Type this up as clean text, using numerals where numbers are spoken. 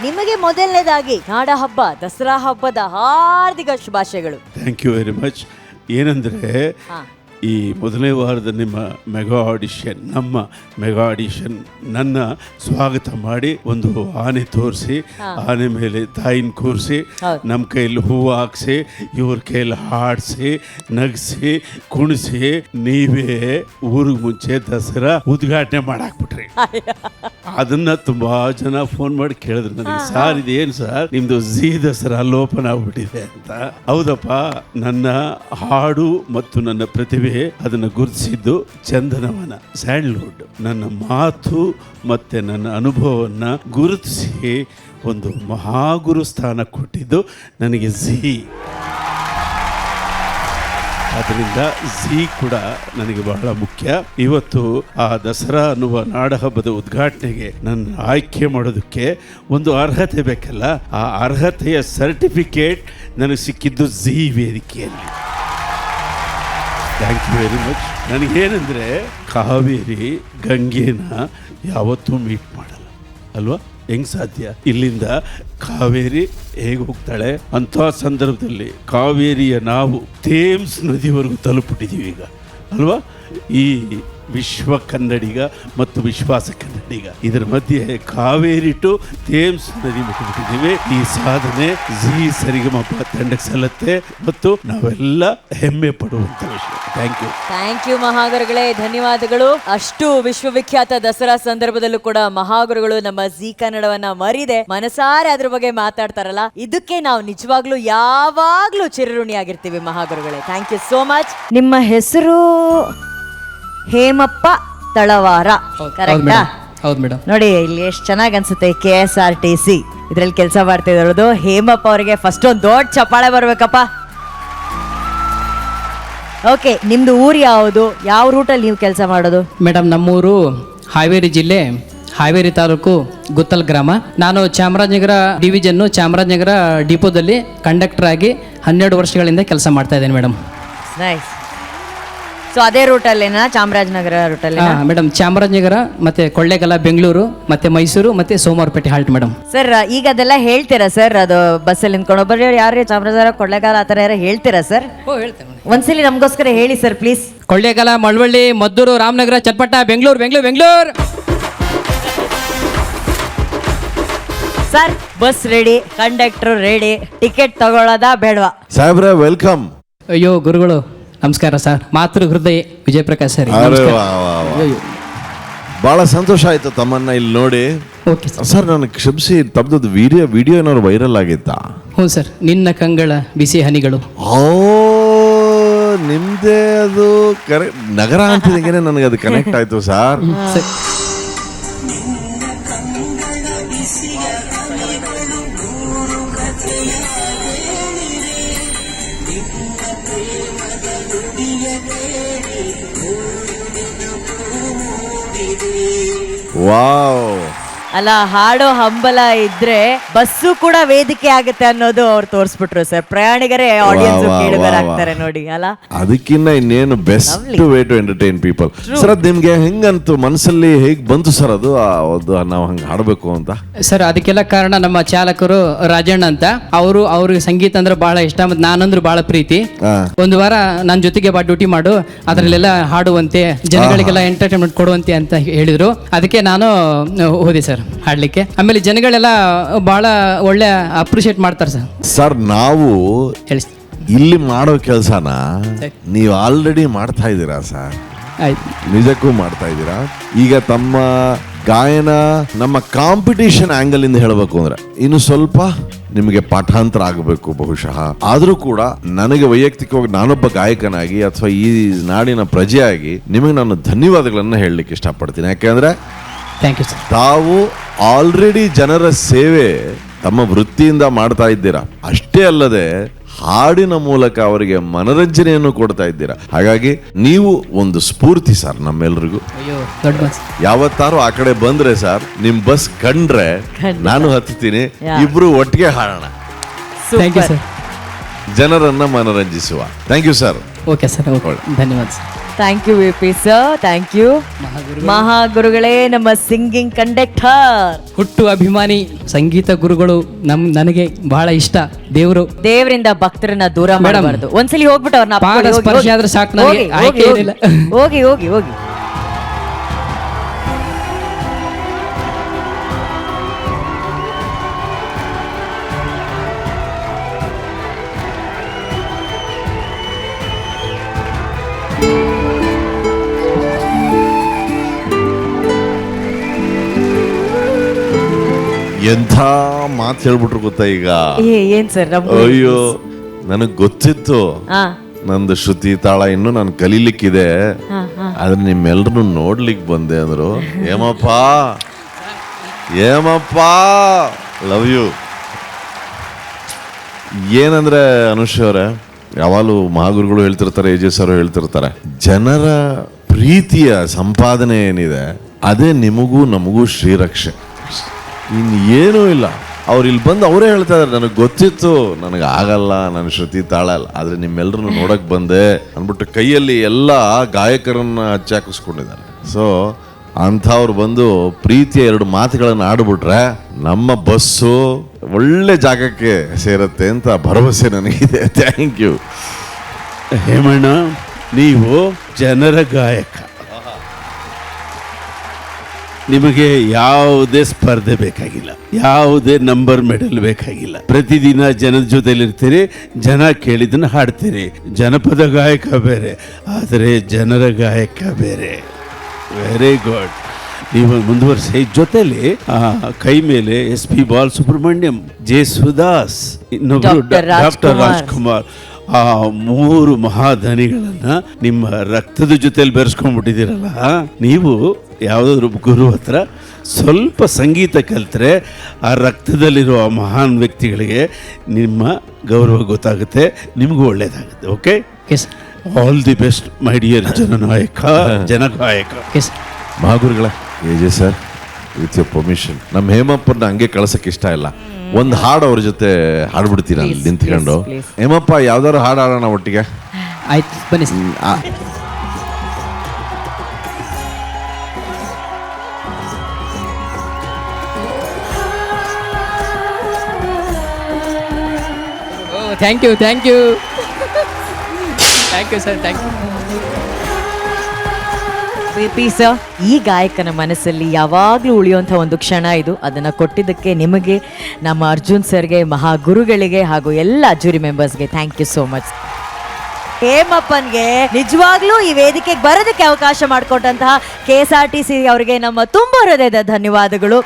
ನಿಮಗೆ ಮೊದಲನೇದಾಗಿ ನಾಡ ಹಬ್ಬ ದಸರಾ ಹಬ್ಬದ ಹಾರ್ದಿಕ ಶುಭಾಶಯಗಳು. Thank you very much. ಏನಂದರೆ ಈ ಮೊದಲನೇ ವಾರದ ನಿಮ್ಮ ಮೆಗಾ ಆಡಿಷನ್, ನಮ್ಮ ಮೆಗಾ ಆಡಿಷನ್ ನನ್ನ ಸ್ವಾಗತ ಮಾಡಿ ಒಂದು ಆನೆ ತೋರಿಸಿ, ಆನೆ ಮೇಲೆ ತಾಯಿನ ಕೂರಿಸಿ, ನಮ್ಮ ಕೈಯಲ್ಲಿ ಹೂವು ಹಾಕ್ಸಿ, ಇವ್ರ ಕೈಯಲ್ಲಿ ಹಾಡಿಸಿ, ನಗಿಸಿ, ಕುಣಿಸಿ, ನೀವೇ ಊರಿಗೆ ಮುಂಚೆ ದಸರಾ ಉದ್ಘಾಟನೆ ಮಾಡಾಕ್ಬಿಟ್ರಿ. ಅದನ್ನ ತುಂಬಾ ಜನ ಫೋನ್ ಮಾಡಿ ಕೇಳಿದ್ರು ನನಗೆ, ಸರ್ ಇದೇನು ಸರ್ ನಿಮ್ದು ಝೀ ದಸರಾ ಲೋಪನ ಆಗ್ಬಿಟ್ಟಿದೆ ಅಂತ. ಹೌದಪ್ಪ, ನನ್ನ ಹಾಡು ಮತ್ತು ನನ್ನ ಪ್ರತಿಭೆ ಅದನ್ನು ಗುರುತಿಸಿದ್ದು ಚಂದನವನ ಸ್ಯಾಂಡಲ್ವುಡ್. ನನ್ನ ಮಾತು ಮತ್ತೆ ನನ್ನ ಅನುಭವವನ್ನು ಗುರುತಿಸಿ ಒಂದು ಮಹಾಗುರು ಸ್ಥಾನ ಕೊಟ್ಟಿದ್ದು ನನಗೆ ಝೀ. ಅದರಿಂದ ಝೀ ಕೂಡ ನನಗೆ ಬಹಳ ಮುಖ್ಯ. ಇವತ್ತು ಆ ದಸರಾ ಅನ್ನುವ ನಾಡಹಬ್ಬದ ಉದ್ಘಾಟನೆಗೆ ನನ್ನ ಆಯ್ಕೆ ಮಾಡೋದಕ್ಕೆ ಒಂದು ಅರ್ಹತೆ ಬೇಕಲ್ಲ, ಆ ಅರ್ಹತೆಯ ಸರ್ಟಿಫಿಕೇಟ್ ನನಗೆ ಸಿಕ್ಕಿದ್ದು ಝೀ ವೇದಿಕೆಯಲ್ಲಿ. Thank you very much. ನನಗೇನೆಂದರೆ ಕಾವೇರಿ ಗಂಗೆನ ಯಾವತ್ತೂ ಮೀಟ್ ಮಾಡಲ್ಲ ಅಲ್ವಾ? ಹೆಂಗೆ ಸಾಧ್ಯ? ಇಲ್ಲಿಂದ ಕಾವೇರಿ ಹೇಗೆ ಹೋಗ್ತಾಳೆ? ಅಂಥ ಸಂದರ್ಭದಲ್ಲಿ ಕಾವೇರಿಯ ನಾವು ಥೇಮ್ಸ್ ನದಿವರೆಗೂ ತಲುಪಿಟ್ಟಿದ್ದೀವಿ ಈಗ ಅಲ್ವಾ? ಈ ವಿಶ್ವ ಕನ್ನಡಿಗ ಮತ್ತು ವಿಶ್ವಾಸ ಕನ್ನಡಿಗ ಇದರ ಮಧ್ಯೆ ಕಾವೇರಿ ಟು ಥೇಮ್ಸ್ ನದಿ ಮುಟ್ಟಿಬಿಟ್ಟಿದ್ದೀವಿ. ಈ ಸಾಧನೆ ಝೀ ಸರಿಗಮಪ ತಂಡಕ್ಕೆ ಸಲ್ಲತ್ತೆ ಮತ್ತು ನಾವೆಲ್ಲ ಹೆಮ್ಮೆ ಪಡುವಂಥ ವಿಷಯ. ಥ್ಯಾಂಕ್ ಯು ಮಹಾಗುರುಗಳೇ, ಧನ್ಯವಾದಗಳು. ಅಷ್ಟು ವಿಶ್ವವಿಖ್ಯಾತ ದಸರಾ ಸಂದರ್ಭದಲ್ಲೂ ಕೂಡ ಮಹಾಗುರುಗಳು ನಮ್ಮ ಝೀ ಕನ್ನಡವನ್ನ ಮರಿದೆ ಮನಸಾರೆ ಅದ್ರ ಬಗ್ಗೆ ಮಾತಾಡ್ತಾರಲ್ಲ, ಇದಕ್ಕೆ ನಾವು ನಿಜವಾಗ್ಲೂ ಯಾವಾಗ್ಲೂ ಚಿರಋಣಿಯಾಗಿರ್ತೀವಿ ಮಹಾಗುರುಗಳೇ. Thank you so much. ನಿಮ್ಮ ಹೆಸರು ಹೇಮಪ್ಪ ತಳವಾರ, ಕರೆಕ್ಟಾ? ಹೌದು ಮೇಡಮ್. ನೋಡಿ ಇಲ್ಲಿ ಎಷ್ಟು ಚೆನ್ನಾಗಿ ಅನ್ಸುತ್ತೆ. KSRTC ಇದ್ರಲ್ಲಿ ಕೆಲಸ ಮಾಡ್ತಿರೋದು ಹೇಮಪ್ಪ ಅವರಿಗೆ ಫಸ್ಟ್ ಒಂದು ದೊಡ್ಡ ಚಪ್ಪಾಳೆ ಬರ್ಬೇಕಪ್ಪ. ಓಕೆ, ನಿಮ್ದು ಊರು ಯಾವುದು? ಯಾವ ರೂಟಲ್ಲಿ ನೀವು ಕೆಲಸ ಮಾಡೋದು? ಮೇಡಮ್, ನಮ್ಮೂರು ಹಾವೇರಿ ಜಿಲ್ಲೆ, ಹಾವೇರಿ ತಾಲೂಕು, ಗುತ್ತಲ್ ಗ್ರಾಮ. ನಾನು ಚಾಮರಾಜನಗರ ಡಿವಿಷನ್ನು ಚಾಮರಾಜನಗರ ಡಿಪೋದಲ್ಲಿ ಕಂಡಕ್ಟರ್ ಆಗಿ 12 ವರ್ಷಗಳಿಂದ ಕೆಲಸ ಮಾಡ್ತಾ ಇದ್ದೇನೆ ಮೇಡಮ್. ನೈಸ್. ಸೊ ಅದೇ ರೂಟಲ್ಲೇನಾ? ಚಾಮರಾಜನಗರ ರೂಟಲ್ಲಿ? ಮೇಡಮ್, ಚಾಮರಾಜನಗರ ಮತ್ತೆ ಕೊಳ್ಳೇಗಾಲ, ಬೆಂಗಳೂರು ಮತ್ತೆ ಮೈಸೂರು ಮತ್ತೆ ಸೋಮವಾರಪೇಟೆ ಹಾಲ್ಟ್ ಮೇಡಮ್. ಸರ್ ಈಗ ಅದೆಲ್ಲ ಹೇಳ್ತೀರಾ ಸರ್? ಅದು ಬಸ್ಸಲ್ಲಿ ನಿಂತ್ಕೊಂಡು ಒಬ್ಬರು ಯಾರೇ ಚಾಮರಾಜನಗರ, ಕೊಳ್ಳೇಗಾಲ ಆ ಥರ ಯಾರು ಹೇಳ್ತೀರಾ ಸರ್? ಹೇಳ್ತೇನೆ. ಒಂದ್ಸಲಿ ನಮಗೋಸ್ಕರ ಹೇಳಿ sir please. Kollegal, Malavalli, Maddur, Ramanagara, Channapatna, Bengaluru, Bengaluru, Bengaluru. Sir bus ready, conductor ready, ticket ತಗೊಳ್ಳೋದಾ ಬೇಡವಾ? ಸಾಹೇಬ್ರೆ ವೆಲ್ಕಮ್. ಅಯ್ಯೋ ಗುರುಗಳು ನಮಸ್ಕಾರ ಸರ್. ಮಾತೃ ಹೃದಯ ವಿಜಯಪ್ರಕಾಶ್ ಸರ್. ಬಹಳ ಸಂತೋಷ ಆಯ್ತು ತಮ್ಮನ್ನ ಇಲ್ಲಿ ನೋಡಿ. ಓಕೆ ಸರ್, ನನಗೆ ಕ್ಷಮಿಸಿ, ತಮ್ಮದು ವಿಡಿಯೋ ಏನಾದ್ರು ವೈರಲ್ ಆಗಿತ್ತಾ? ಹ್ಞೂ ಸರ್, ನಿನ್ನ ಕಂಗಳ ಬಿಸಿ ಹನಿಗಳು. ಓ, ನಿಮ್ದೇ ಅದು ಕರೆಕ್ಟ್. ನಗರ ಅಂತಿದಂಗೆ ನನಗೆ ಅದು ಕನೆಕ್ಟ್ ಆಯ್ತು ಸರ್. ವಾವ್. ಅಲ್ಲ, ಹಾಡೋ ಹಂಬಲ ಇದ್ರೆ ಬಸ್ಸು ಕೂಡ ವೇದಿಕೆ ಆಗುತ್ತೆ ಅನ್ನೋದು ಅವ್ರು ತೋರಿಸ್ಬಿಟ್ರು ಸರ್. ಪ್ರಯಾಣಿಕರೇ ಆಡಿಯನ್ಸ್ ಕೇಳುಗರಾಗ್ತಾರೆ ನೋಡಿ ಅಲ್ಲ. ಅದಕ್ಕಿಂತ ಇನ್ನೇನು best way to entertain people. Sir, ಅದು ನಿಮ್ಗೆ ಹೆಂಗಂತು ಮನಸ್ಸಲ್ಲಿ ಹೇಗ್ ಬಂತು ಸರ್ ಅದು ನಾವು ಹಂಗೆ ಹಾಡಬೇಕು ಅಂತ? ಸರ್, ಅದಕ್ಕೆಲ್ಲ ಕಾರಣ ನಮ್ಮ ಚಾಲಕರು ರಾಜಣ್ಣ ಅಂತ. ಅವ್ರಿಗೆ ಸಂಗೀತ ಅಂದ್ರೆ ಬಹಳ ಇಷ್ಟ, ಮತ್ತೆ ನಾನಂದ್ರೆ ಬಹಳ ಪ್ರೀತಿ. ಒಂದು ವಾರ ನನ್ನ ಜೊತೆಗೆ ಡ್ಯೂಟಿ ಮಾಡು, ಅದರಲ್ಲೆಲ್ಲ ಹಾಡುವಂತೆ, ಜನಗಳಿಗೆಲ್ಲ ಎಂಟರ್ಟೈನ್ಮೆಂಟ್ ಕೊಡುವಂತೆ ಅಂತ ಹೇಳಿದ್ರು. ಅದಕ್ಕೆ ನಾನು ಹೋದೆ ಸರ್ ಹಾಡ್ಲಿಕ್ಕೆ. ಆಮೇಲೆ ಜನಗಳೆಲ್ಲ ಬಹಳ ಒಳ್ಳೆ ಅಪ್ರಿಶಿಯೇಟ್ ಮಾಡ್ತಾರೆ ಸರ್. ಸರ್, ನಾವು ಹೇಳಿ ಇಲ್ಲಿ ಮಾಡೋ ಕೆಲಸನ ನೀವು ಆಲ್ರೆಡಿ ಮಾಡ್ತಾ ಇದ್ದೀರಾ ಸರ್. ಆಯ್ತು, ನಿಜಕ್ಕೂ ಮಾಡ್ತಾ ಇದ್ದೀರಾ. ಈಗ ತಮ್ಮ ಗಾಯನ ನಮ್ಮ ಕಾಂಪಿಟೇಷನ್ ಆಂಗಲ್ ಇಂದ ಹೇಳಬೇಕು ಅಂದ್ರೆ ಇನ್ನು ಸ್ವಲ್ಪ ನಿಮಗೆ ಪಾಠಾಂತರ ಆಗಬೇಕು ಬಹುಶಃ. ಆದ್ರೂ ಕೂಡ ನನಗೆ ವೈಯಕ್ತಿಕವಾಗಿ ನಾನೊಬ್ಬ ಗಾಯಕನಾಗಿ ಅಥವಾ ಈ ನಾಡಿನ ಪ್ರಜೆಯಾಗಿ ನಿಮಗೆ ನಾನು ಧನ್ಯವಾದಗಳನ್ನ ಹೇಳಲಿಕ್ಕೆ ಇಷ್ಟಪಡ್ತೀನಿ. ಯಾಕೆಂದ್ರೆ ಥ್ಯಾಂಕ್ ಯು ಸರ್. ತಾವು ಆಲ್ರೆಡಿ ಜನರ ಸೇವೆ ತಮ್ಮ ವೃತ್ತಿಯಿಂದ ಮಾಡ್ತಾ ಇದ್ದೀರಾ. ಅಷ್ಟೇ ಅಲ್ಲದೆ ಹಾಡಿನ ಮೂಲಕ ಅವರಿಗೆ ಮನರಂಜನೆಯನ್ನು ಕೊಡ್ತಾ ಇದ್ದೀರಾ. ಹಾಗಾಗಿ ನೀವು ಒಂದು ಸ್ಫೂರ್ತಿ ಸರ್ ನಮ್ಮೆಲ್ರಿಗೂ. ಅಯ್ಯೋ ದೊಡ್ಡ ಬಸ್. ಯಾವತ್ತಾರು ಆ ಕಡೆ ಬಂದ್ರೆ ಸರ್, ನಿಮ್ ಬಸ್ ಕಂಡ್ರೆ ನಾನು ಹತ್ತೀನಿ, ಇಬ್ರು ಒಟ್ಟಿಗೆ ಹಾಡೋಣ. Thank you sir. ಜನರನ್ನ ಮನರಂಜಿಸುವ. Thank you sir. Okay sir, ಧನ್ಯವಾದ ಸರ್. ಥ್ಯಾಂಕ್ ಯು ವಿ ಸರ್, ಥ್ಯಾಂಕ್ ಯು. ಮಹಾಗುರುಗಳೇ, ನಮ್ಮ ಸಿಂಗಿಂಗ್ ಕಂಡಕ್ಟರ್, ಹುಟ್ಟು ಅಭಿಮಾನಿ ಸಂಗೀತ ಗುರುಗಳು ನನಗೆ ಬಹಳ ಇಷ್ಟ. ದೇವರಿಂದ ಭಕ್ತರನ್ನ ದೂರ ಮಾಡಬಾರ್ದು. ಒಂದ್ಸಲಿ ಹೋಗ್ಬಿಟ್ಟು ಅವ್ರನ್ನ ಪಾದ ಸ್ಪರ್ಶ ಆದ್ರೆ ಸಾಕು, ನನಗೆ ಆಯ್ಕೆ ಏನಿಲ್ಲ. ಹೋಗಿ ಹೋಗಿ ಹೋಗಿ. ಎಂಥ ಮಾತು ಹೇಳ್ಬಿಟ್ರು ಗೊತ್ತಾ ಈಗ. ಏನ್ ಸರ್? ಅಯ್ಯೋ, ನನಗ್ ಗೊತ್ತಿತ್ತು ನಂದು ಶ್ರುತಿ ತಾಳ ಇನ್ನು ನಾನು ಕಲೀಲಿಕ್ಕಿದೆ, ಆದ್ರೆ ನಿಮ್ಮೆಲ್ರು ನೋಡ್ಲಿಕ್ಕೆ ಬಂದೆ ಅಂದ್ರು. ಏಮಪ್ಪ ಲವ್ ಯು. ಏನಂದ್ರೆ ಅನುಷ್ ಅವರೇ, ಯಾವಾಗಲೂ ಮಹಾಗುರುಗಳು ಹೇಳ್ತಿರ್ತಾರೆ, ಎಜೆಸ್ ಅವರು ಹೇಳ್ತಿರ್ತಾರೆ, ಜನರ ಪ್ರೀತಿಯ ಸಂಪಾದನೆ ಏನಿದೆ ಅದೇ ನಿಮಗೂ ನಮಗೂ ಶ್ರೀರಕ್ಷೆ, ಇನ್ನೇನೂ ಇಲ್ಲ. ಅವ್ರು ಇಲ್ಲಿ ಬಂದು ಅವರೇ ಹೇಳ್ತಾ ಇದಾರೆ, ನನಗೆ ಗೊತ್ತಿತ್ತು ನನಗೆ ಆಗಲ್ಲ, ನನ್ನ ಶ್ರುತಿ ತಾಳ ಅಲ್ಲ, ಆದ್ರೆ ನಿಮ್ಮೆಲ್ಲರನ್ನು ನೋಡಕ್ ಬಂದೆ ಅಂದ್ಬಿಟ್ಟು ಕೈಯಲ್ಲಿ ಎಲ್ಲ ಗಾಯಕರನ್ನ ಹಚ್ಚಾಕಿಸ್ಕೊಂಡಿದ್ದಾರೆ. ಸೊ ಅಂಥವ್ರು ಬಂದು ಪ್ರೀತಿಯ 2 ಮಾತುಗಳನ್ನು ಆಡ್ಬಿಟ್ರೆ ನಮ್ಮ ಬಸ್ಸು ಒಳ್ಳೆ ಜಾಗಕ್ಕೆ ಸೇರತ್ತೆ ಅಂತ ಭರವಸೆ ನನಗಿದೆ. Thank you. ಹೇಮಣ್ಣ, ನೀವು ಜನರ ಗಾಯಕ. ನಿಮಗೆ ಯಾವುದೇ ಸ್ಪರ್ಧೆ ಬೇಕಾಗಿಲ್ಲ, ಯಾವುದೇ ನಂಬರ್ ಮೆಡಲ್ ಬೇಕಾಗಿಲ್ಲ. ಪ್ರತಿದಿನ ಜನದ ಜೊತೆಲಿರ್ತೀರಿ, ಜನ ಕೇಳಿದ್ದನ್ನ ಹಾಡ್ತೀರಿ. ಜನಪದ ಗಾಯಕ ಬೇರೆ, ಆದರೆ ಜನರ ಗಾಯಕ ಬೇರೆ. Very good. ನೀವು ಮುಂದುವರಿಸಿ. ಜೊತೆಲಿ ಕೈ ಮೇಲೆ SP ಬಾಲಸುಬ್ರಹ್ಮಣ್ಯಂ, ಜೇಸುದಾಸ್, ಇನ್ನೊಬ್ರು ಡಾಕ್ಟರ್ ರಾಜ್ಕುಮಾರ್, ಆ 3 ಮಹಾಧನಿಗಳನ್ನ ನಿಮ್ಮ ರಕ್ತದ ಜೊತೆಲಿ ಬೆರೆಸ್ಕೊಂಡ್ಬಿಟ್ಟಿದ್ದೀರಲ್ಲ. ನೀವು ಯಾವುದಾದ್ರು ಗುರು ಹತ್ರ ಸ್ವಲ್ಪ ಸಂಗೀತ ಕಲಿತ್ರೆ ಆ ರಕ್ತದಲ್ಲಿರೋ ಆ ಮಹಾನ್ ವ್ಯಕ್ತಿಗಳಿಗೆ ನಿಮ್ಮ ಗೌರವ ಗೊತ್ತಾಗುತ್ತೆ, ನಿಮಗೂ ಒಳ್ಳೇದಾಗುತ್ತೆ. Okay, all the best my dear ಜನನಾಯಕ, ಜನಗಾಯಕ. ಮಹಾಗುರುಗಳ A J sir, with your permission, ನಮ್ಮ ಹೇಮಪ್ಪನ ಹಂಗೆ ಕಳ್ಸಕ್ಕೆ ಇಷ್ಟ ಇಲ್ಲ. ಒಂದು ಹಾಡು ಅವ್ರ ಜೊತೆ ಹಾಡ್ಬಿಡ್ತೀರ ಅಲ್ಲಿ ನಿಂತ್ಕೊಂಡು. ಹೇಮಪ್ಪ, ಯಾವ್ದಾದ್ರು ಹಾಡು ಹಾಡೋಣ ಒಟ್ಟಿಗೆ? ಆಯ್ತು, ಬನ್ನಿ. Thank you thank you thank you sir, thank you. Sir, ಈ ಗಾಯಕನ ಮನಸ್ಸಲ್ಲಿ ಯಾವಾಗಲೂ ಉಳಿಯುವಂಥ ಒಂದು ಕ್ಷಣ ಇದು. ಅದನ್ನು ಕೊಟ್ಟಿದ್ದಕ್ಕೆ ನಿಮಗೆ, ನಮ್ಮ ಅರ್ಜುನ್ ಸರ್ಗೆ, ಮಹಾಗುರುಗಳಿಗೆ ಹಾಗೂ ಎಲ್ಲ ಜೂರಿ ಮೆಂಬರ್ಸ್ಗೆ ಥ್ಯಾಂಕ್ ಯು ಸೋ ಮಚ್. ಹೇಮಪ್ಪನ್ಗೆ ನಿಜವಾಗ್ಲೂ ಈ ವೇದಿಕೆಗೆ ಬರೋದಕ್ಕೆ ಅವಕಾಶ ಮಾಡಿಕೊಟ್ಟಂತಹ KSRTC ಅವರಿಗೆ ನಮ್ಮ ತುಂಬ ಹೃದಯದ ಧನ್ಯವಾದಗಳು.